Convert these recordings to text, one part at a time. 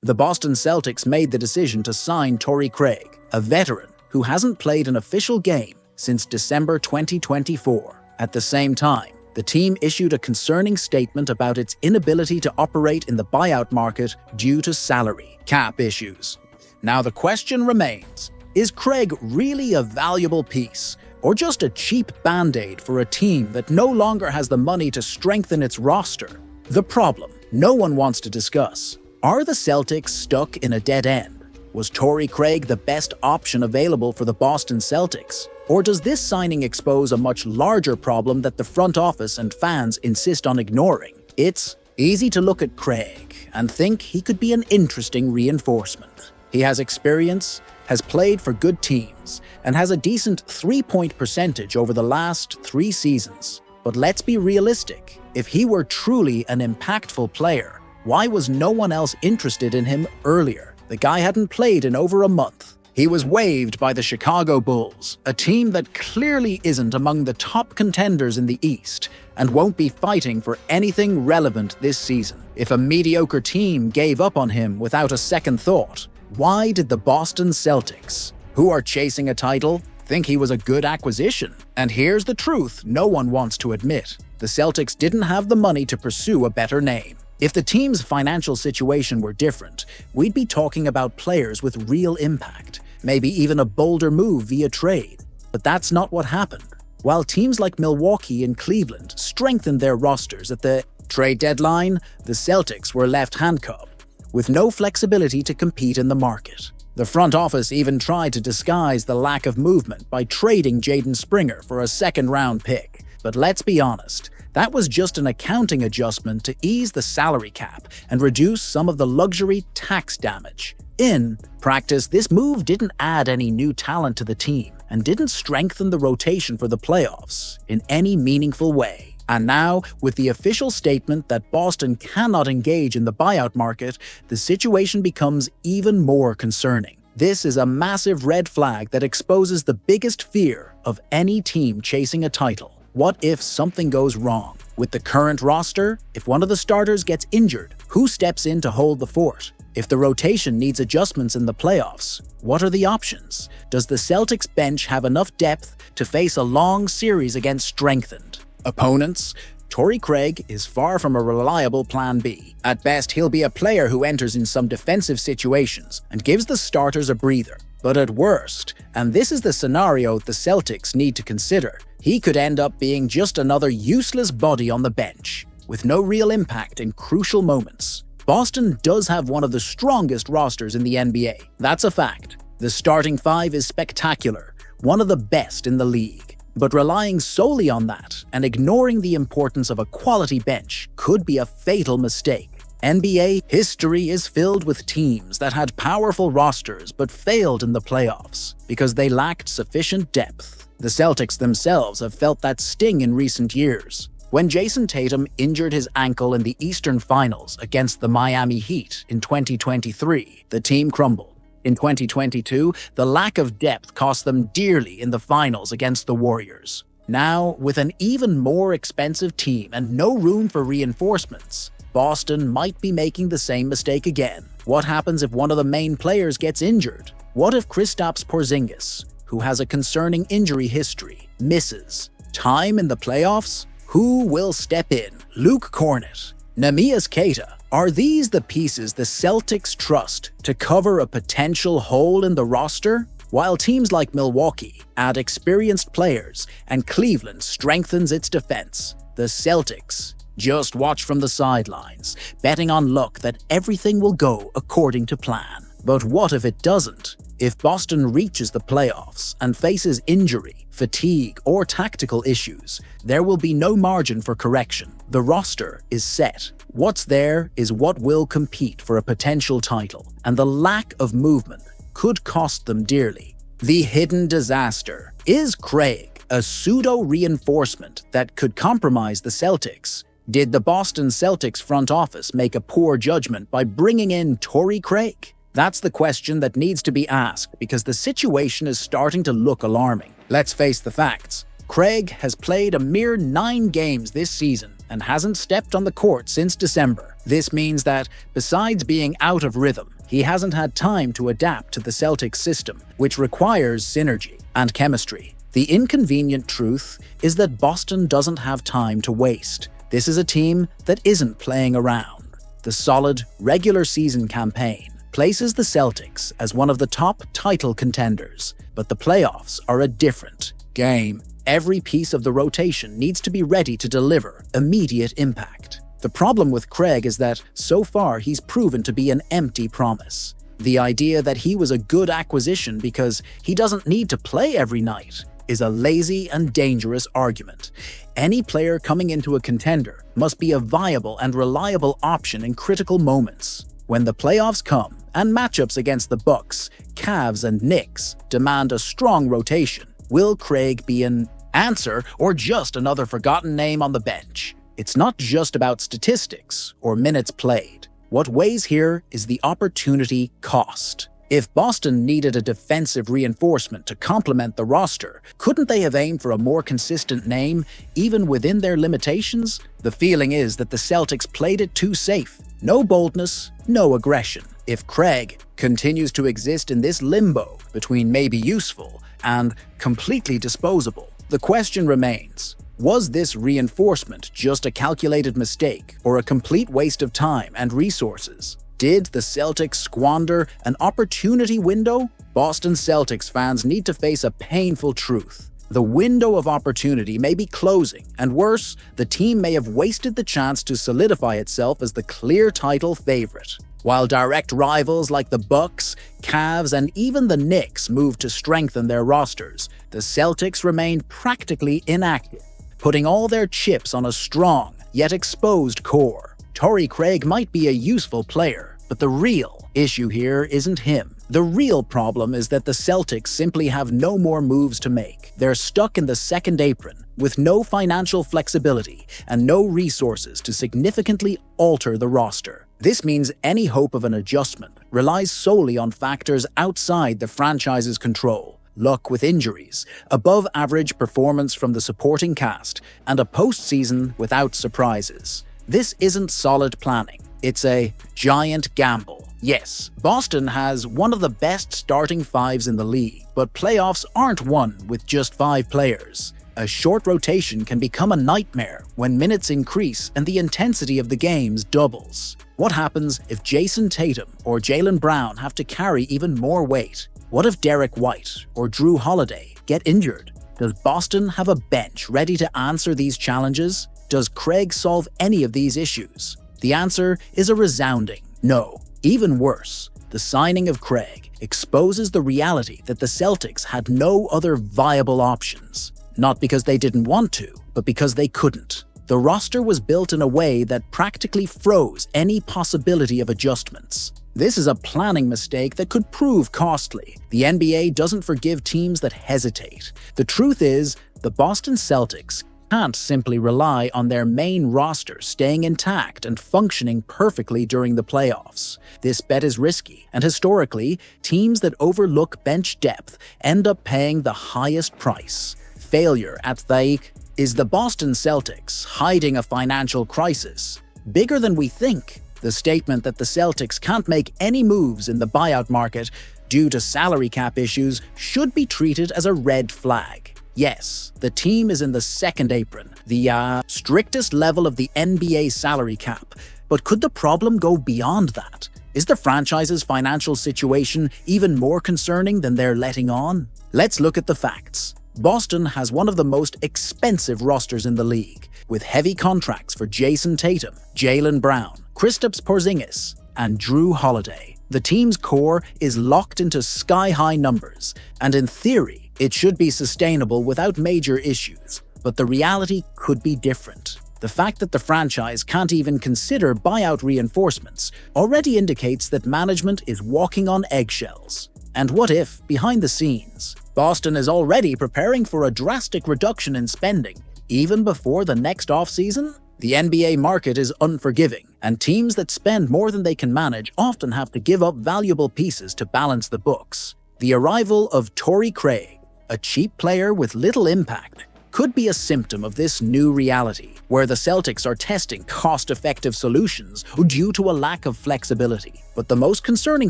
The Boston Celtics made the decision to sign Torrey Craig, a veteran who hasn't played an official game since December 2024. At the same time, the team issued a concerning statement about its inability to operate in the buyout market due to salary cap issues. Now the question remains, is Craig really a valuable piece, or just a cheap band-aid for a team that no longer has the money to strengthen its roster? The problem no one wants to discuss. Are the Celtics stuck in a dead end? Was Torrey Craig the best option available for the Boston Celtics? Or does this signing expose a much larger problem that the front office and fans insist on ignoring? It's easy to look at Craig and think he could be an interesting reinforcement. He has experience, has played for good teams, and has a decent three-point percentage over the last 3 seasons. But let's be realistic. If he were truly an impactful player, why was no one else interested in him earlier? The guy hadn't played in over a month. He was waived by the Chicago Bulls, a team that clearly isn't among the top contenders in the East and won't be fighting for anything relevant this season. If a mediocre team gave up on him without a second thought, why did the Boston Celtics, who are chasing a title, think he was a good acquisition? And here's the truth no one wants to admit. The Celtics didn't have the money to pursue a better name. If the team's financial situation were different, we'd be talking about players with real impact, maybe even a bolder move via trade. But that's not what happened. While teams like Milwaukee and Cleveland strengthened their rosters at the trade deadline, the Celtics were left handcuffed, with no flexibility to compete in the market. The front office even tried to disguise the lack of movement by trading Jaden Springer for a second-round pick. But let's be honest, that was just an accounting adjustment to ease the salary cap and reduce some of the luxury tax damage. In practice, this move didn't add any new talent to the team and didn't strengthen the rotation for the playoffs in any meaningful way. And now, with the official statement that Boston cannot engage in the buyout market, the situation becomes even more concerning. This is a massive red flag that exposes the biggest fear of any team chasing a title. What if something goes wrong? With the current roster, if one of the starters gets injured, who steps in to hold the fort? If the rotation needs adjustments in the playoffs, what are the options? Does the Celtics bench have enough depth to face a long series against strengthened opponents? Torrey Craig is far from a reliable plan B. At best, he'll be a player who enters in some defensive situations and gives the starters a breather. But at worst, and this is the scenario the Celtics need to consider, he could end up being just another useless body on the bench, with no real impact in crucial moments. Boston does have one of the strongest rosters in the NBA. That's a fact. The starting 5 is spectacular, one of the best in the league. But relying solely on that and ignoring the importance of a quality bench could be a fatal mistake. NBA history is filled with teams that had powerful rosters but failed in the playoffs because they lacked sufficient depth. The Celtics themselves have felt that sting in recent years. When Jason Tatum injured his ankle in the Eastern Finals against the Miami Heat in 2023, the team crumbled. In 2022, the lack of depth cost them dearly in the finals against the Warriors. Now, with an even more expensive team and no room for reinforcements, Boston might be making the same mistake again. What happens if one of the main players gets injured? What if Kristaps Porzingis, who has a concerning injury history, misses time in the playoffs? Who will step in? Luke Cornett, Neemias Queta. Are these the pieces the Celtics trust to cover a potential hole in the roster? While teams like Milwaukee add experienced players and Cleveland strengthens its defense, the Celtics just watch from the sidelines, betting on luck that everything will go according to plan. But what if it doesn't? If Boston reaches the playoffs and faces injury, fatigue, or tactical issues, there will be no margin for correction. The roster is set. What's there is what will compete for a potential title, and the lack of movement could cost them dearly. The hidden disaster. Is Craig a pseudo-reinforcement that could compromise the Celtics? Did the Boston Celtics front office make a poor judgment by bringing in Torrey Craig? That's the question that needs to be asked because the situation is starting to look alarming. Let's face the facts. Craig has played a mere 9 games this season and hasn't stepped on the court since December. This means that, besides being out of rhythm, He hasn't had time to adapt to the Celtics system, which requires synergy and chemistry. The inconvenient truth is that Boston doesn't have time to waste. This is a team that isn't playing around. The solid, regular season campaign places the Celtics as one of the top title contenders, but the playoffs are a different game. Every piece of the rotation needs to be ready to deliver immediate impact. The problem with Craig is that, so far, he's proven to be an empty promise. The idea that he was a good acquisition because he doesn't need to play every night is a lazy and dangerous argument. Any player coming into a contender must be a viable and reliable option in critical moments. When the playoffs come and matchups against the Bucks, Cavs, and Knicks demand a strong rotation, will Craig be an answer or just another forgotten name on the bench? It's not just about statistics or minutes played. What weighs here is the opportunity cost. If Boston needed a defensive reinforcement to complement the roster, couldn't they have aimed for a more consistent name, even within their limitations? The feeling is that the Celtics played it too safe. No boldness, no aggression. If Craig continues to exist in this limbo between maybe useful and completely disposable, the question remains: was this reinforcement just a calculated mistake or a complete waste of time and resources? Did the Celtics squander an opportunity window? Boston Celtics fans need to face a painful truth. The window of opportunity may be closing, and worse, the team may have wasted the chance to solidify itself as the clear title favorite. While direct rivals like the Bucks, Cavs, and even the Knicks moved to strengthen their rosters, the Celtics remained practically inactive, putting all their chips on a strong yet exposed core. Torrey Craig might be a useful player, but the real issue here isn't him. The real problem is that the Celtics simply have no more moves to make. They're stuck in the second apron, with no financial flexibility and no resources to significantly alter the roster. This means any hope of an adjustment relies solely on factors outside the franchise's control. Luck with injuries, above-average performance from the supporting cast, and a postseason without surprises. This isn't solid planning. It's a giant gamble. Yes, Boston has one of the best starting fives in the league, but playoffs aren't won with just 5 players. A short rotation can become a nightmare when minutes increase and the intensity of the games doubles. What happens if Jason Tatum or Jaylen Brown have to carry even more weight? What if Derek White or Drew Holiday get injured? Does Boston have a bench ready to answer these challenges? Does Craig solve any of these issues? The answer is a resounding no. Even worse, the signing of Craig exposes the reality that the Celtics had no other viable options. Not because they didn't want to, but because they couldn't. The roster was built in a way that practically froze any possibility of adjustments. This is a planning mistake that could prove costly. The NBA doesn't forgive teams that hesitate. The truth is, the Boston Celtics can't simply rely on their main roster staying intact and functioning perfectly during the playoffs. This bet is risky, and historically, teams that overlook bench depth end up paying the highest price. Failure at stake. Is the Boston Celtics hiding a financial crisis bigger than we think? The statement that the Celtics can't make any moves in the buyout market due to salary cap issues should be treated as a red flag. Yes, the team is in the second apron, the strictest level of the NBA salary cap. But could the problem go beyond that? Is the franchise's financial situation even more concerning than they're letting on? Let's look at the facts. Boston has one of the most expensive rosters in the league, with heavy contracts for Jason Tatum, Jaylen Brown, Kristaps Porzingis, and Drew Holiday. The team's core is locked into sky-high numbers, and in theory, it should be sustainable without major issues. But the reality could be different. The fact that the franchise can't even consider buyout reinforcements already indicates that management is walking on eggshells. And what if, behind the scenes, Boston is already preparing for a drastic reduction in spending, even before the next offseason? The NBA market is unforgiving, and teams that spend more than they can manage often have to give up valuable pieces to balance the books. The arrival of Torrey Craig, a cheap player with little impact, could be a symptom of this new reality, where the Celtics are testing cost-effective solutions due to a lack of flexibility. But the most concerning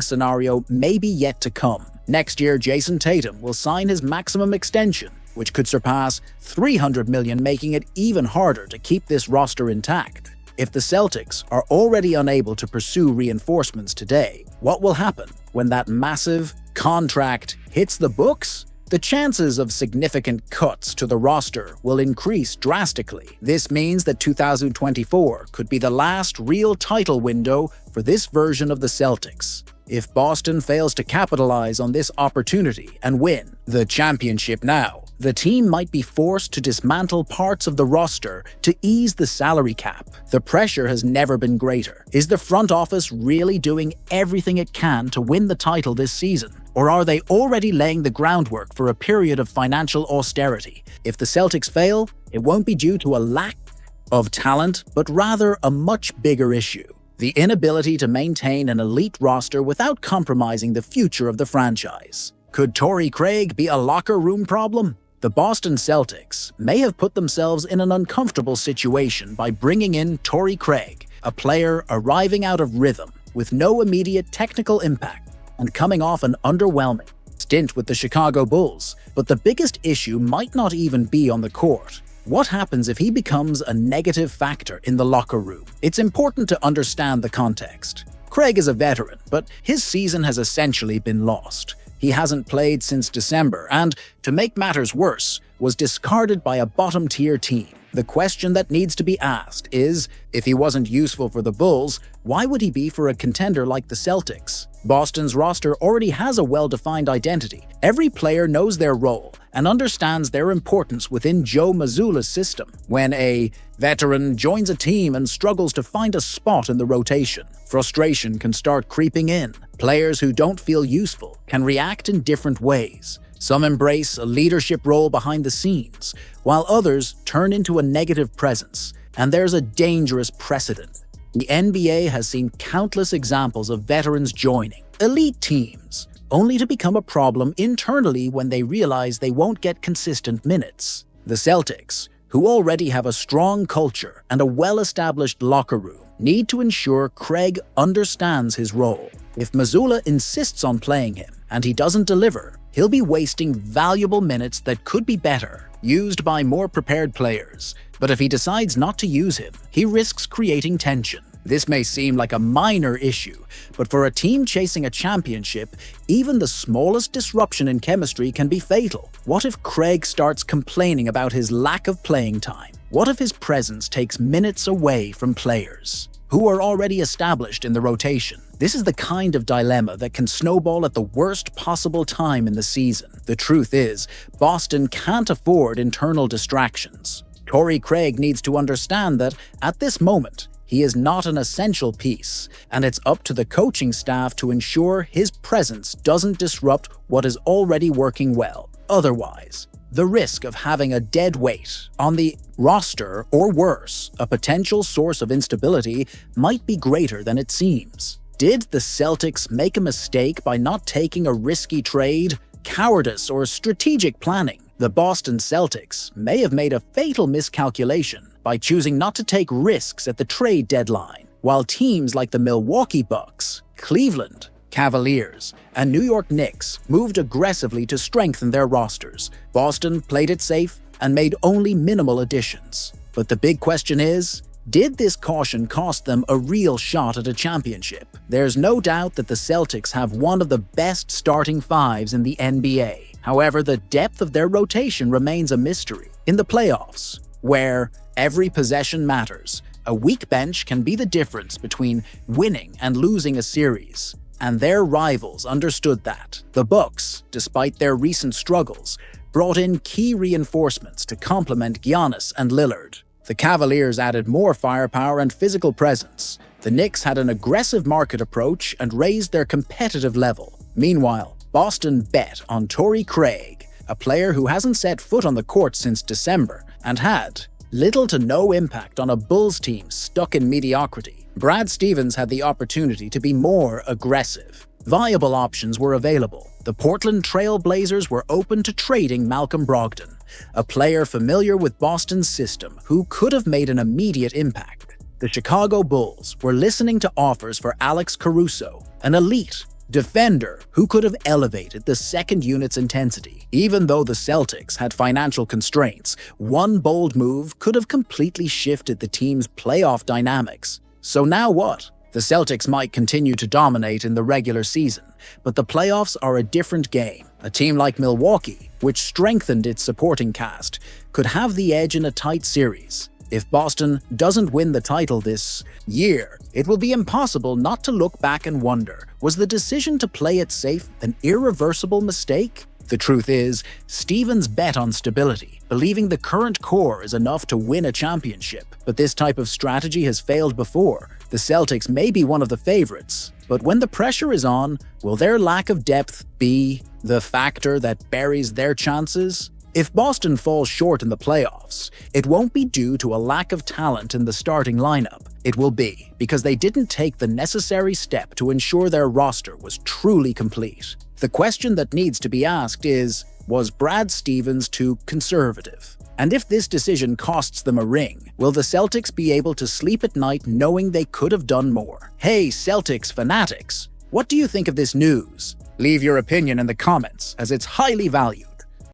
scenario may be yet to come. Next year, Jason Tatum will sign his maximum extension, which could surpass $300 million, making it even harder to keep this roster intact. If the Celtics are already unable to pursue reinforcements today, what will happen when that massive contract hits the books? The chances of significant cuts to the roster will increase drastically. This means that 2024 could be the last real title window for this version of the Celtics. If Boston fails to capitalize on this opportunity and win the championship now, the team might be forced to dismantle parts of the roster to ease the salary cap. The pressure has never been greater. Is the front office really doing everything it can to win the title this season? Or are they already laying the groundwork for a period of financial austerity? If the Celtics fail, it won't be due to a lack of talent, but rather a much bigger issue: the inability to maintain an elite roster without compromising the future of the franchise. Could Torrey Craig be a locker room problem? The Boston Celtics may have put themselves in an uncomfortable situation by bringing in Torrey Craig, a player arriving out of rhythm with no immediate technical impact and coming off an underwhelming stint with the Chicago Bulls. But the biggest issue might not even be on the court. What happens if he becomes a negative factor in the locker room? It's important to understand the context. Craig is a veteran, but his season has essentially been lost. He hasn't played since December and, to make matters worse, was discarded by a bottom-tier team. The question that needs to be asked is, if he wasn't useful for the Bulls, why would he be for a contender like the Celtics? Boston's roster already has a well-defined identity. Every player knows their role and understands their importance within Joe Mazzulla's system. When a veteran joins a team and struggles to find a spot in the rotation, frustration can start creeping in. Players who don't feel useful can react in different ways. Some embrace a leadership role behind the scenes, while others turn into a negative presence. And there's a dangerous precedent. The NBA has seen countless examples of veterans joining elite teams, only to become a problem internally when they realize they won't get consistent minutes. The Celtics, who already have a strong culture and a well-established locker room, need to ensure Craig understands his role. If Mazzulla insists on playing him and he doesn't deliver, he'll be wasting valuable minutes that could be better used by more prepared players. But if he decides not to use him, he risks creating tension. This may seem like a minor issue, but for a team chasing a championship, even the smallest disruption in chemistry can be fatal. What if Craig starts complaining about his lack of playing time? What if his presence takes minutes away from players who are already established in the rotation? This is the kind of dilemma that can snowball at the worst possible time in the season. The truth is, Boston can't afford internal distractions. Torrey Craig needs to understand that, at this moment, he is not an essential piece, and it's up to the coaching staff to ensure his presence doesn't disrupt what is already working well. Otherwise, the risk of having a dead weight on the roster, or worse, a potential source of instability, might be greater than it seems. Did the Celtics make a mistake by not taking a risky trade? Cowardice or strategic planning? The Boston Celtics may have made a fatal miscalculation by choosing not to take risks at the trade deadline, while teams like the Milwaukee Bucks, Cleveland Cavaliers, and New York Knicks moved aggressively to strengthen their rosters. Boston played it safe and made only minimal additions. But the big question is, did this caution cost them a real shot at a championship? There's no doubt that the Celtics have one of the best starting fives in the NBA. However, the depth of their rotation remains a mystery. In the playoffs, where every possession matters, a weak bench can be the difference between winning and losing a series. And their rivals understood that. The Bucks, despite their recent struggles, brought in key reinforcements to complement Giannis and Lillard. The Cavaliers added more firepower and physical presence. The Knicks had an aggressive market approach and raised their competitive level. Meanwhile, Boston bet on Torrey Craig, a player who hasn't set foot on the court since December and had little to no impact on a Bulls team stuck in mediocrity. Brad Stevens had the opportunity to be more aggressive. Viable options were available. The Portland Trail Blazers were open to trading Malcolm Brogdon, a player familiar with Boston's system who could have made an immediate impact. The Chicago Bulls were listening to offers for Alex Caruso, an elite defender who could have elevated the second unit's intensity. Even though the Celtics had financial constraints, one bold move could have completely shifted the team's playoff dynamics. So now what? The Celtics might continue to dominate in the regular season, but the playoffs are a different game. A team like Milwaukee, which strengthened its supporting cast, could have the edge in a tight series. If Boston doesn't win the title this year, it will be impossible not to look back and wonder, was the decision to play it safe an irreversible mistake? The truth is, Stevens bet on stability, believing the current core is enough to win a championship. But this type of strategy has failed before. The Celtics may be one of the favorites, but when the pressure is on, will their lack of depth be the factor that buries their chances? If Boston falls short in the playoffs, it won't be due to a lack of talent in the starting lineup. It will be because they didn't take the necessary step to ensure their roster was truly complete. The question that needs to be asked is, was Brad Stevens too conservative? And if this decision costs them a ring, will the Celtics be able to sleep at night knowing they could have done more? Hey, Celtics fanatics, what do you think of this news? Leave your opinion in the comments, as it's highly valued.